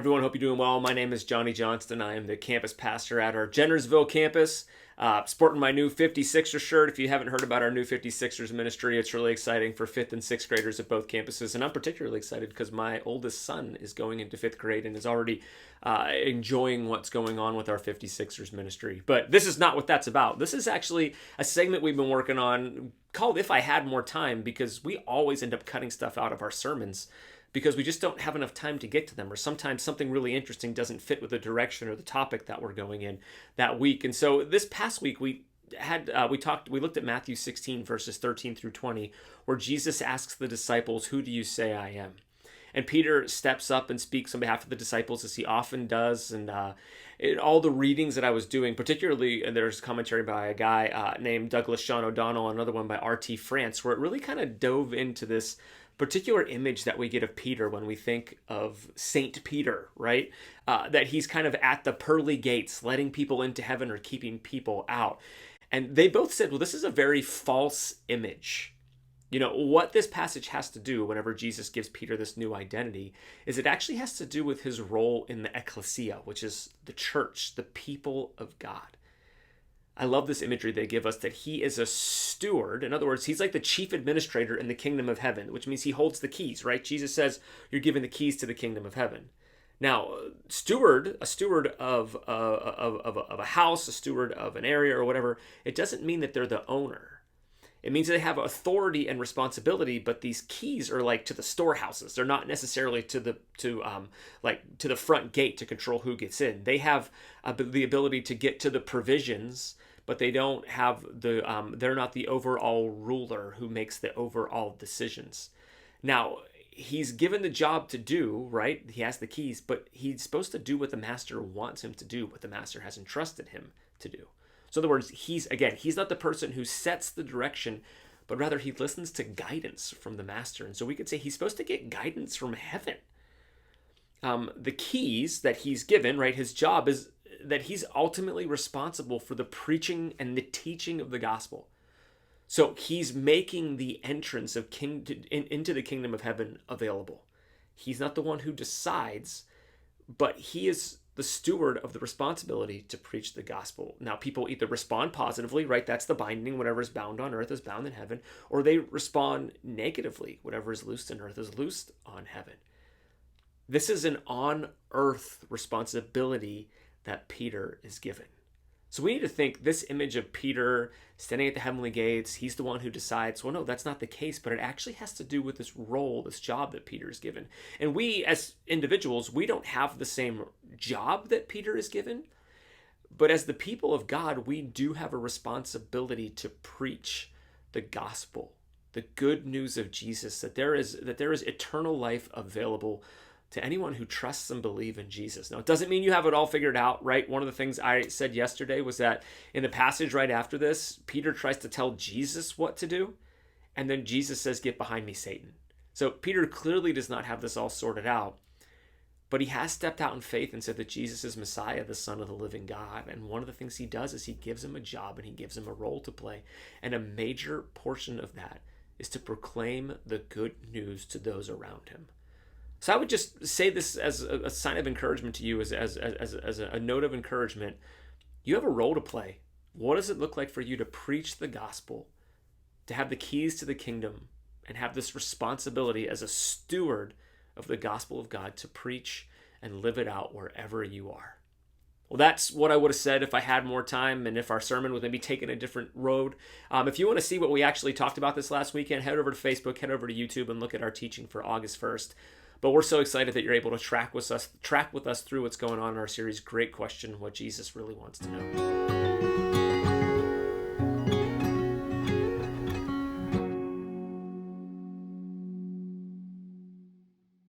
everyone. Hope you're doing well. My name is Johnny Johnston. I am the campus pastor at our Jennersville campus. Sporting my new 56ers shirt. If you haven't heard about our new 56ers ministry, it's really exciting for 5th and 6th graders at both campuses. And I'm particularly excited because my oldest son is going into 5th grade and is already enjoying what's going on with our 56ers ministry. But this is not what that's about. This is actually a segment we've been working on called If I Had More Time, because we always end up cutting stuff out of our sermons because we just don't have enough time to get to them, or sometimes something really interesting doesn't fit with the direction or the topic that we're going in that week. And so this past week we looked at Matthew 16 verses 13 through 20, where Jesus asks the disciples, "Who do you say I am?" And Peter steps up and speaks on behalf of the disciples, as he often does. And in all the readings that I was doing, particularly, and there's commentary by a guy named Douglas Sean O'Donnell, another one by R.T. France, where it really kind of dove into this particular image that we get of Peter when we think of Saint Peter, right? That he's kind of at the pearly gates, letting people into heaven or keeping people out. And they both said, well, this is a very false image. You know, what this passage has to do whenever Jesus gives Peter this new identity is it actually has to do with his role in the ecclesia, which is the church, the people of God. I love this imagery they give us that he is a steward. In other words, he's like the chief administrator in the kingdom of heaven, which means he holds the keys, right? Jesus says you're given the keys to the kingdom of heaven. Now, a steward of a house, a steward of an area or whatever, it doesn't mean that they're the owner. It means they have authority and responsibility, but these keys are like to the storehouses. They're not necessarily to the front gate to control who gets in. They have the ability to get to the provisions, but they don't have they're not the overall ruler who makes the overall decisions. Now, he's given the job to do, right? He has the keys, but he's supposed to do what the master wants him to do, what the master has entrusted him to do. So in other words, he's not the person who sets the direction, but rather he listens to guidance from the master. And so we could say he's supposed to get guidance from heaven. The keys that he's given, right? His job is that he's ultimately responsible for the preaching and the teaching of the gospel. So he's making the entrance of into the kingdom of heaven available. He's not the one who decides, but he is the steward of the responsibility to preach the gospel. Now, people either respond positively, right? That's the binding. Whatever is bound on earth is bound in heaven. Or they respond negatively. Whatever is loosed in earth is loosed on heaven. This is an on-earth responsibility that Peter is given. So we need to think this image of Peter standing at the heavenly gates, he's the one who decides. Well, no, that's not the case, but it actually has to do with this role, this job that Peter is given. And we as individuals, we don't have the same job that Peter is given, but as the people of God, we do have a responsibility to preach the gospel, the good news of Jesus, that there is eternal life available to anyone who trusts and believes in Jesus. Now, it doesn't mean you have it all figured out, right? One of the things I said yesterday was that in the passage right after this, Peter tries to tell Jesus what to do, and then Jesus says, "Get behind me, Satan." So Peter clearly does not have this all sorted out, but he has stepped out in faith and said that Jesus is Messiah, the Son of the living God. And one of the things he does is he gives him a job and he gives him a role to play. And a major portion of that is to proclaim the good news to those around him. So I would just say this as a sign of encouragement to you, as a note of encouragement. You have a role to play. What does it look like for you to preach the gospel, to have the keys to the kingdom, and have this responsibility as a steward of the gospel of God to preach and live it out wherever you are? Well, that's what I would have said if I had more time and if our sermon was maybe taking a different road. If you want to see what we actually talked about this last weekend, head over to Facebook, head over to YouTube, and look at our teaching for August 1st. But we're so excited that you're able to track with us through what's going on in our series, Great Question, what Jesus really wants to know.